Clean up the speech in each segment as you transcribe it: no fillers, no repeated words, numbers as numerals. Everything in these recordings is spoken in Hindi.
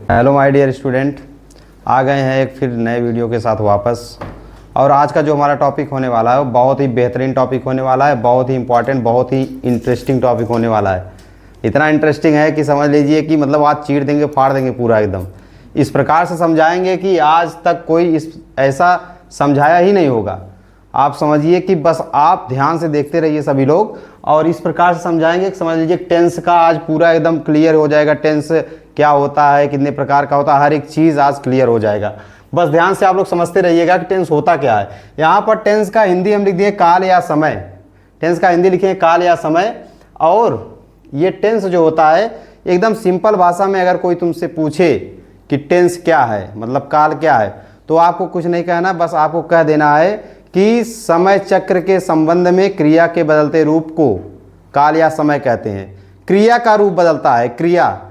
हेलो माय डियर स्टूडेंट, आ गए हैं एक फिर नए वीडियो के साथ वापस। और आज का जो हमारा टॉपिक होने वाला है वो बहुत ही बेहतरीन टॉपिक होने वाला है, बहुत ही इंपॉर्टेंट, बहुत ही इंटरेस्टिंग टॉपिक होने वाला है। इतना इंटरेस्टिंग है कि समझ लीजिए कि मतलब आज चीर देंगे, फाड़ देंगे पूरा एकदम। इस प्रकार से समझाएंगे कि आज तक कोई इस ऐसा समझाया ही नहीं होगा। आप समझिए कि बस आप ध्यान से देखते रहिए सभी लोग, और इस प्रकार से समझाएंगे कि समझ लीजिए टेंस का आज पूरा एकदम क्लियर हो जाएगा। टेंस क्या होता है, कितने प्रकार का होता है, हर एक चीज़ आज क्लियर हो जाएगा। बस ध्यान से आप लोग समझते रहिएगा कि टेंस होता क्या है। यहाँ पर टेंस का हिंदी हम लिख दिए काल या समय। टेंस का हिंदी लिखे काल या समय। और ये टेंस जो होता है एकदम सिंपल भाषा में अगर कोई तुमसे पूछे कि टेंस क्या है, मतलब काल क्या है, तो आपको कुछ नहीं कहना, बस आपको कह देना है कि समय चक्र के संबंध में क्रिया के बदलते रूप को काल या समय कहते हैं। क्रिया का रूप बदलता है, क्रिया,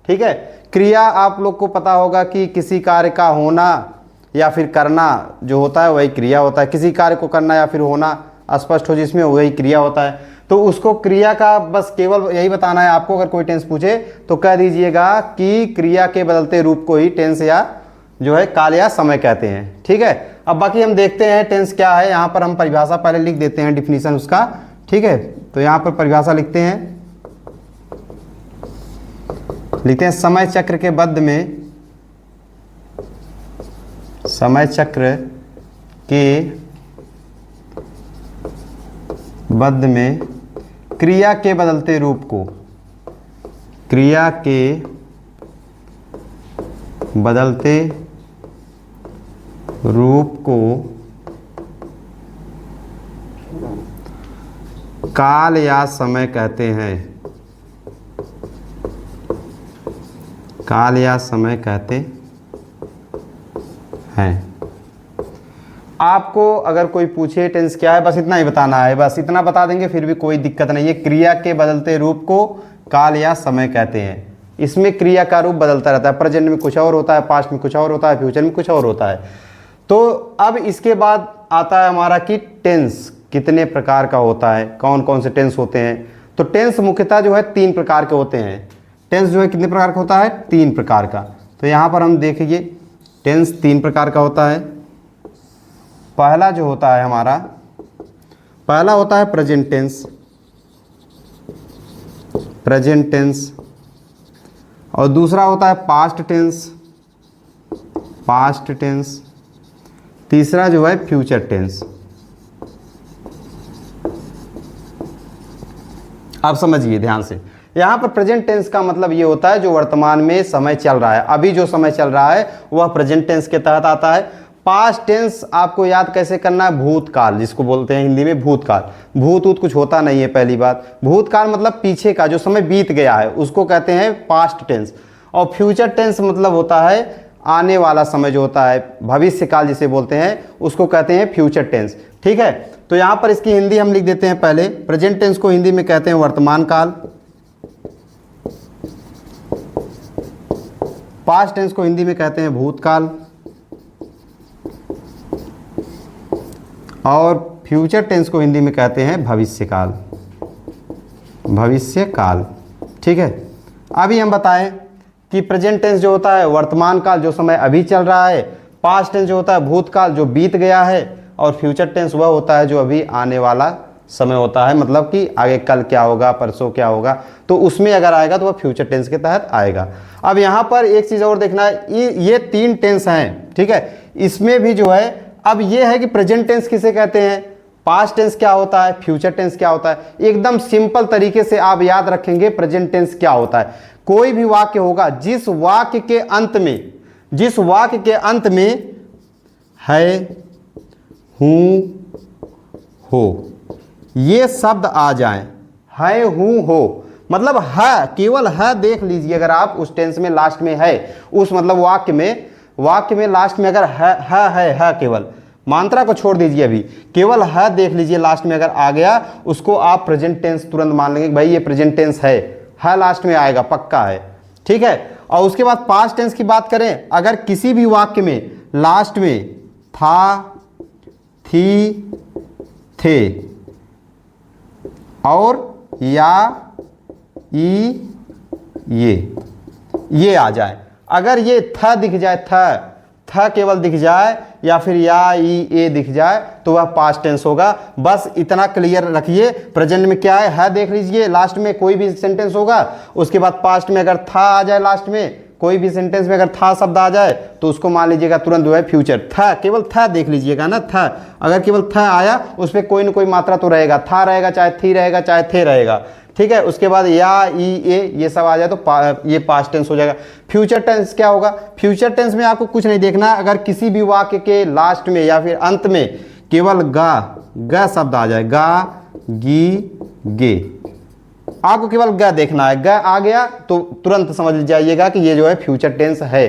ठीक है। क्रिया आप लोग को पता होगा कि किसी कार्य का होना या फिर करना जो होता है वही क्रिया होता है। किसी कार्य को करना या फिर होना स्पष्ट हो जिसमें वही क्रिया होता है। तो उसको क्रिया का बस केवल यही बताना है आपको। अगर कोई टेंस पूछे तो कह दीजिएगा कि क्रिया के बदलते रूप को ही टेंस या जो है काल या समय कहते हैं, ठीक है। अब बाकी हम देखते हैं टेंस क्या है। यहाँ पर हम परिभाषा पहले लिख देते हैं, डिफिनीशन उसका, ठीक है। तो यहाँ पर परिभाषा लिखते हैं समय चक्र के बद्ध में, समय चक्र के बद्ध में क्रिया के बदलते रूप को, क्रिया के बदलते रूप को काल या समय कहते हैं, काल या समय कहते हैं। आपको अगर कोई पूछे टेंस क्या है, बस इतना ही बताना है, बस इतना बता देंगे फिर भी कोई दिक्कत नहीं है। क्रिया के बदलते रूप को काल या समय कहते हैं। इसमें क्रिया का रूप बदलता रहता है, प्रेजेंट में कुछ और होता है, पास्ट में कुछ और होता है, फ्यूचर में कुछ और होता है। तो अब इसके बाद आता है हमारा कि टेंस कितने प्रकार का होता है, कौन कौन से टेंस होते हैं। तो टेंस मुख्यतः जो है 3 प्रकार के होते हैं। टेंस जो है कितने प्रकार का होता है, 3 प्रकार का। तो यहाँ पर हम देखिए टेंस 3 प्रकार का होता है। पहला जो होता है हमारा, पहला होता है प्रेजेंट टेंस, प्रेजेंट टेंस। और दूसरा होता है पास्ट टेंस, पास्ट टेंस। तीसरा जो है फ्यूचर टेंस। आप समझिए ध्यान से। यहाँ पर प्रेजेंट टेंस का मतलब ये होता है जो वर्तमान में समय चल रहा है, अभी जो समय चल रहा है वह प्रेजेंट टेंस के तहत आता है। पास्ट टेंस आपको याद कैसे करना है, भूतकाल, जिसको बोलते हैं हिंदी में भूतकाल। भूत कुछ होता नहीं है, पहली बात। भूतकाल मतलब पीछे का जो समय बीत गया है उसको कहते हैं पास्ट टेंस। और फ्यूचर टेंस मतलब होता है आने वाला समय जो होता है, भविष्य काल जिसे बोलते हैं, उसको कहते हैं फ्यूचर टेंस, ठीक है। तो यहाँ पर इसकी हिंदी हम लिख देते हैं पहले। प्रेजेंट टेंस को हिंदी में कहते हैं वर्तमान काल, पास्ट टेंस को हिंदी में कहते हैं भूतकाल, और फ्यूचर टेंस को हिंदी में कहते हैं भविष्यकाल, भविष्यकाल, ठीक है। अभी हम बताएं कि प्रेजेंट टेंस जो होता है वर्तमान काल, जो समय अभी चल रहा है। पास्ट टेंस जो होता है भूतकाल, जो बीत गया है। और फ्यूचर टेंस वह होता है जो अभी आने वाला समय होता है, मतलब कि आगे कल क्या होगा, परसों क्या होगा, तो उसमें अगर आएगा तो वह फ्यूचर टेंस के तहत आएगा। अब यहाँ पर एक चीज़ और देखना है, ये 3 टेंस हैं, ठीक है। इसमें भी जो है अब ये है कि प्रेजेंट टेंस किसे कहते हैं, पास्ट टेंस क्या होता है, फ्यूचर टेंस क्या होता है। एकदम सिंपल तरीके से आप याद रखेंगे प्रेजेंट टेंस क्या होता है। कोई भी वाक्य होगा जिस वाक्य के अंत में, जिस वाक्य के अंत में है, हूं, हो, ये शब्द आ जाएं, है, हूं, हो, मतलब है, केवल है देख लीजिए। अगर आप उस टेंस में लास्ट में है, उस मतलब वाक्य में लास्ट में अगर है केवल, मात्रा को छोड़ दीजिए, अभी केवल है देख लीजिए, लास्ट में अगर आ गया उसको आप प्रेजेंट टेंस तुरंत मान लेंगे भाई ये प्रेजेंट टेंस है लास्ट में आएगा, पक्का है, ठीक है। और उसके बाद पास्ट टेंस की बात करें, अगर किसी भी वाक्य में लास्ट में था, थी, थे और या, ई, ये आ जाए, अगर ये थ दिख जाए, थ केवल दिख जाए या फिर या ई ए दिख जाए तो वह पास्ट टेंस होगा। बस इतना क्लियर रखिए। प्रेजेंट में क्या है देख लीजिए, लास्ट में कोई भी सेंटेंस होगा, उसके बाद पास्ट में अगर था आ जाए, लास्ट में कोई भी सेंटेंस में अगर था शब्द आ जाए तो उसको मान लीजिएगा तुरंत जो है फ्यूचर। था, केवल था देख लीजिएगा ना, था अगर केवल था आया उस पर कोई ना कोई मात्रा तो रहेगा, था रहेगा, चाहे थी रहेगा, चाहे थे रहेगा, ठीक है। उसके बाद या ई ए ये सब आ जाए तो ये पास्ट टेंस हो जाएगा। फ्यूचर टेंस क्या होगा? फ्यूचर टेंस में आपको कुछ नहीं देखना, अगर किसी भी वाक्य के लास्ट में या फिर अंत में केवल ग शब्द आ जाए, गा गी गे, आपको केवल ग देखना है। ग आ गया तो तुरंत समझ जाइएगा कि ये जो है फ्यूचर टेंस है।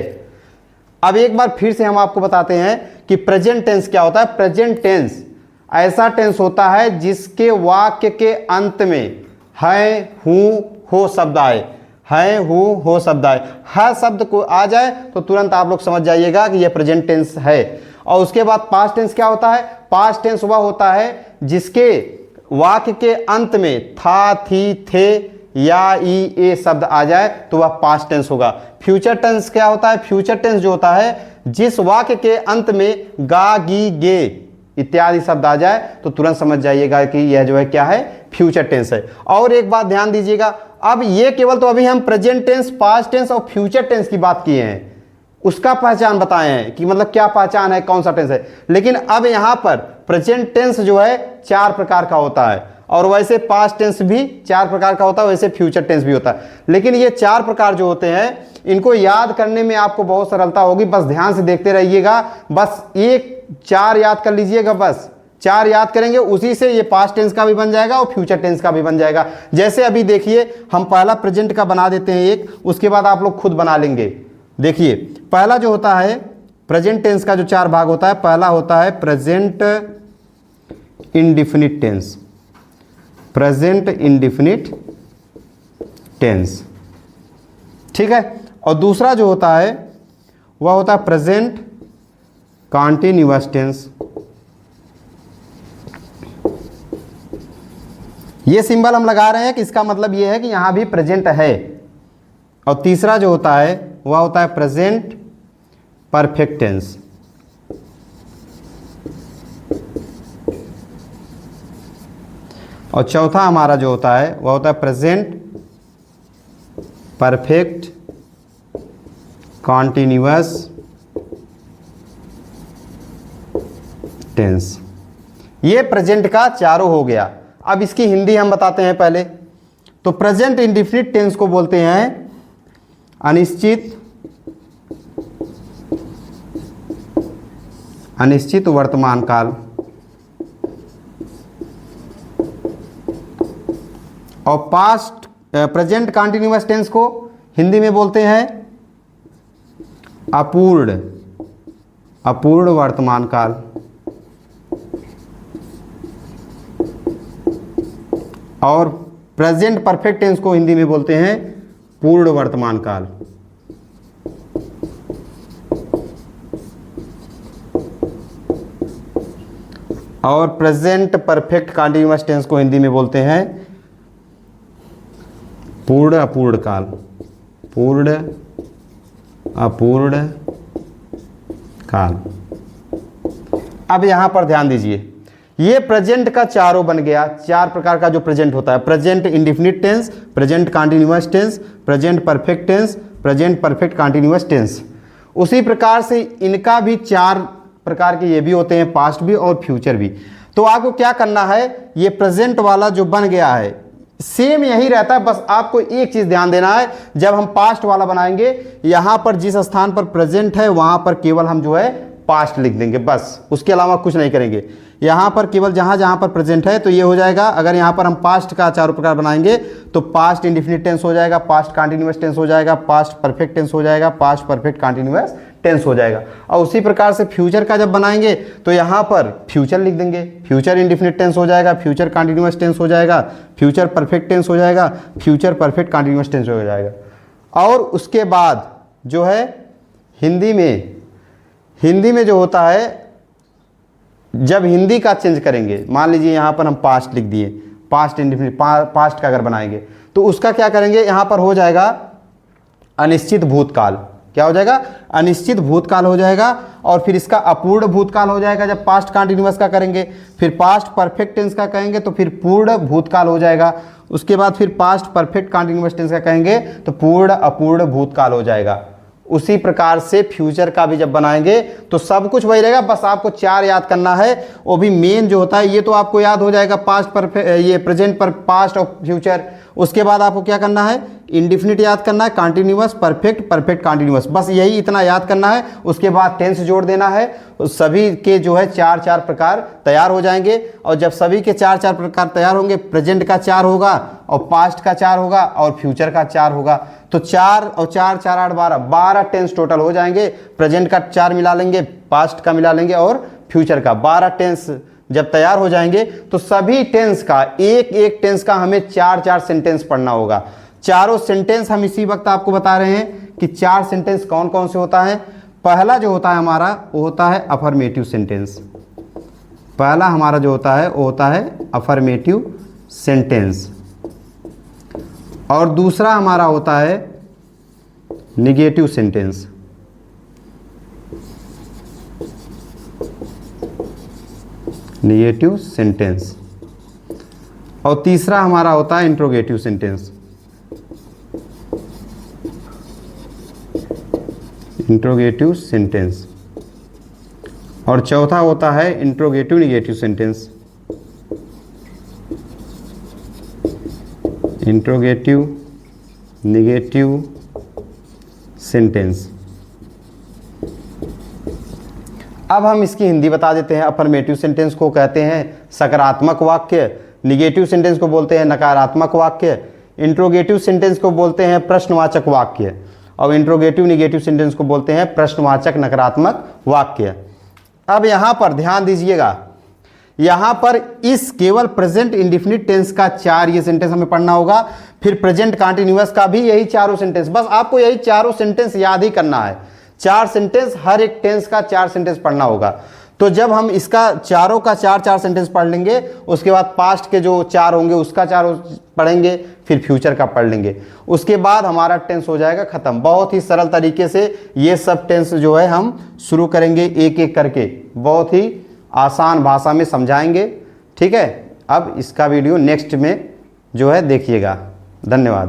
अब एक बार फिर से हम आपको बताते हैं कि प्रेजेंट टेंस क्या होता है। प्रेजेंट टेंस ऐसा टेंस होता है जिसके वाक्य के अंत में है, हूं, हो शब्द आए, है, हूं, हो शब्द आए, है शब्द को आ जाए तो तुरंत आप लोग समझ जाइएगा कि यह प्रेजेंट टेंस है। और उसके बाद पास्ट टेंस क्या होता है? पास्ट टेंस वह होता है जिसके वाक्य के अंत में था, थी, थे या ई ए शब्द आ जाए तो वह पास्ट टेंस होगा। फ्यूचर टेंस क्या होता है? फ्यूचर टेंस जो होता है जिस वाक्य के अंत में गा गी गे इत्यादि शब्द आ जाए तो तुरंत समझ जाइएगा कि यह जो है क्या है, फ्यूचर टेंस है। और एक बात ध्यान दीजिएगा, अब ये केवल तो अभी हम प्रेजेंट टेंस, पास्ट टेंस और फ्यूचर टेंस की बात किए हैं, उसका पहचान बताए हैं कि मतलब क्या पहचान है, कौन सा टेंस है। लेकिन अब यहां पर प्रेजेंट टेंस जो है 4 प्रकार का होता है, और वैसे पास्ट टेंस भी 4 प्रकार का होता है, वैसे फ्यूचर टेंस भी होता है। लेकिन ये 4 प्रकार जो होते हैं इनको याद करने में आपको बहुत सरलता होगी, बस ध्यान से देखते रहिएगा। बस 4 याद कर लीजिएगा, बस 4 याद करेंगे, उसी से ये पास्ट टेंस का भी बन जाएगा और फ्यूचर टेंस का भी बन जाएगा। जैसे अभी देखिए, हम पहला प्रेजेंट का बना देते हैं एक, उसके बाद आप लोग खुद बना लेंगे। देखिए पहला जो होता है प्रेजेंट टेंस का जो 4 भाग होता है, पहला होता है present indefinite tense, present indefinite tense, ठीक है। और दूसरा जो होता है वह होता है प्रेजेंट कॉन्टिन्यूअस टेंस। ये सिंबल हम लगा रहे हैं कि इसका मतलब ये है कि यहां भी प्रेजेंट है। और तीसरा जो होता है वह होता है प्रेजेंट परफेक्ट टेंस। और चौथा हमारा जो होता है वह होता है प्रेजेंट परफेक्ट कॉन्टिन्यूअस टेंस। ये प्रेजेंट का चारों हो गया। अब इसकी हिंदी हम बताते हैं पहले। तो प्रेजेंट इंडिफिनिट टेंस को बोलते हैं अनिश्चित वर्तमान काल। और पास्ट प्रेजेंट कॉन्टिन्यूअस टेंस को हिंदी में बोलते हैं अपूर्ण वर्तमान काल। और प्रेजेंट परफेक्ट टेंस को हिंदी में बोलते हैं पूर्ण वर्तमान काल। और प्रेजेंट परफेक्ट कॉन्टिन्यूअस टेंस को हिंदी में बोलते हैं पूर्ण अपूर्ण काल, पूर्ण अपूर्ण काल। अब यहां पर ध्यान दीजिए, ये प्रेजेंट का चारों बन गया। 4 प्रकार का जो प्रेजेंट होता है, present indefinite tense, present continuous tense, present perfect tense, present perfect continuous tense. उसी प्रकार से इनका भी 4 प्रकार के ये भी होते हैं, पास्ट भी और फ्यूचर भी। तो आपको क्या करना है, ये प्रेजेंट वाला जो बन गया है सेम यही रहता है, बस आपको एक चीज ध्यान देना है। जब हम पास्ट वाला बनाएंगे, यहां पर जिस स्थान पर प्रेजेंट है वहां पर केवल हम जो है पास्ट लिख देंगे, बस उसके अलावा कुछ नहीं करेंगे। यहां पर केवल जहां जहां पर प्रेजेंट है तो ये हो जाएगा। अगर यहां पर हम पास्ट का 4 प्रकार बनाएंगे तो पास्ट इंडिफिनिट टेंस हो जाएगा, पास्ट कॉन्टिन्यूअस टेंस हो जाएगा, पास्ट परफेक्ट टेंस हो जाएगा, पास्ट परफेक्ट कॉन्टिन्यूअस टेंस हो जाएगा। और उसी प्रकार से फ्यूचर का जब बनाएंगे तो यहां पर फ्यूचर लिख देंगे, फ्यूचर इंडिफिनिट टेंस हो जाएगा, फ्यूचर कॉन्टिन्यूअस टेंस हो जाएगा, फ्यूचर परफेक्ट टेंस हो जाएगा, फ्यूचर परफेक्ट कॉन्टिन्यूअस टेंस हो जाएगा। और उसके बाद जो है हिंदी में जो होता है, जब हिंदी का चेंज करेंगे, मान लीजिए यहां पर हम पास्ट लिख दिए, पास्ट इंडिफिनिट, पास्ट का अगर बनाएंगे तो उसका क्या करेंगे, यहां पर हो जाएगा अनिश्चित भूतकाल। क्या हो जाएगा, अनिश्चित भूतकाल हो जाएगा। और फिर इसका अपूर्ण भूतकाल हो जाएगा जब पास्ट कंटिन्यूअस का करेंगे। फिर पास्ट परफेक्ट टेंस का कहेंगे तो फिर पूर्ण भूतकाल हो जाएगा। उसके बाद फिर पास्ट परफेक्ट कंटिन्यूअस टेंस का कहेंगे तो पूर्ण अपूर्ण भूतकाल हो जाएगा। उसी प्रकार से फ्यूचर का भी जब बनाएंगे तो सब कुछ वही रहेगा, बस आपको 4 याद करना है। वो भी मेन जो होता है ये तो आपको याद हो जाएगा, पास्ट परफेक्ट, ये प्रेजेंट पर पास्ट और फ्यूचर। उसके बाद आपको क्या करना है, इंडिफिनिट याद करना है, कंटिन्यूअस, परफेक्ट, परफेक्ट कंटिन्यूअस, बस यही इतना याद करना है। उसके बाद टेंस जोड़ देना है। सभी के जो है 4-4 प्रकार तैयार हो जाएंगे। और जब सभी के 4-4 प्रकार तैयार होंगे, प्रेजेंट का 4 होगा और पास्ट का 4 होगा और फ्यूचर का 4 होगा, तो 4 और 4 4 8 12 टेंस टोटल हो जाएंगे। प्रेजेंट का 4 मिला लेंगे, पास्ट का मिला लेंगे और फ्यूचर का 12 टेंस जब तैयार हो जाएंगे तो सभी टेंस का एक एक टेंस का हमें 4-4 सेंटेंस पढ़ना होगा। चारों सेंटेंस हम इसी वक्त आपको बता रहे हैं कि 4 सेंटेंस कौन कौन से होता है। पहला जो होता है हमारा वो होता है अफर्मेटिव सेंटेंस। पहला हमारा जो होता है वो होता है अफर्मेटिव सेंटेंस। और दूसरा हमारा होता है निगेटिव सेंटेंस। Negative sentence. और तीसरा हमारा होता है इंट्रोगेटिव सेंटेंस। Interrogative sentence. और चौथा होता है interrogative negative sentence. Interrogative negative sentence. अब हम इसकी हिंदी बता देते हैं। अफर्मेटिव सेंटेंस को कहते हैं सकारात्मक वाक्य, निगेटिव सेंटेंस को बोलते हैं नकारात्मक वाक्य, इंट्रोगेटिव सेंटेंस को बोलते हैं प्रश्नवाचक वाक्य और इंट्रोगेटिव निगेटिव सेंटेंस को बोलते हैं प्रश्नवाचक नकारात्मक वाक्य। अब यहाँ पर ध्यान दीजिएगा, यहाँ पर इस केवल प्रेजेंट इंडिफिनिट टेंस का 4 ये सेंटेंस हमें पढ़ना होगा। फिर प्रेजेंट कंटिन्यूअस का भी यही चारों सेंटेंस, बस आपको यही चारों सेंटेंस याद ही करना है। 4 सेंटेंस, हर एक टेंस का 4 सेंटेंस पढ़ना होगा। तो जब हम इसका चारों का 4-4 सेंटेंस पढ़ लेंगे, उसके बाद पास्ट के जो 4 होंगे उसका 4 पढ़ेंगे, फिर फ्यूचर का पढ़ लेंगे, उसके बाद हमारा टेंस हो जाएगा खत्म। बहुत ही सरल तरीके से ये सब टेंस जो है हम शुरू करेंगे एक एक करके, बहुत ही आसान भाषा में समझाएंगे। ठीक है, अब इसका वीडियो नेक्स्ट में जो है देखिएगा। धन्यवाद।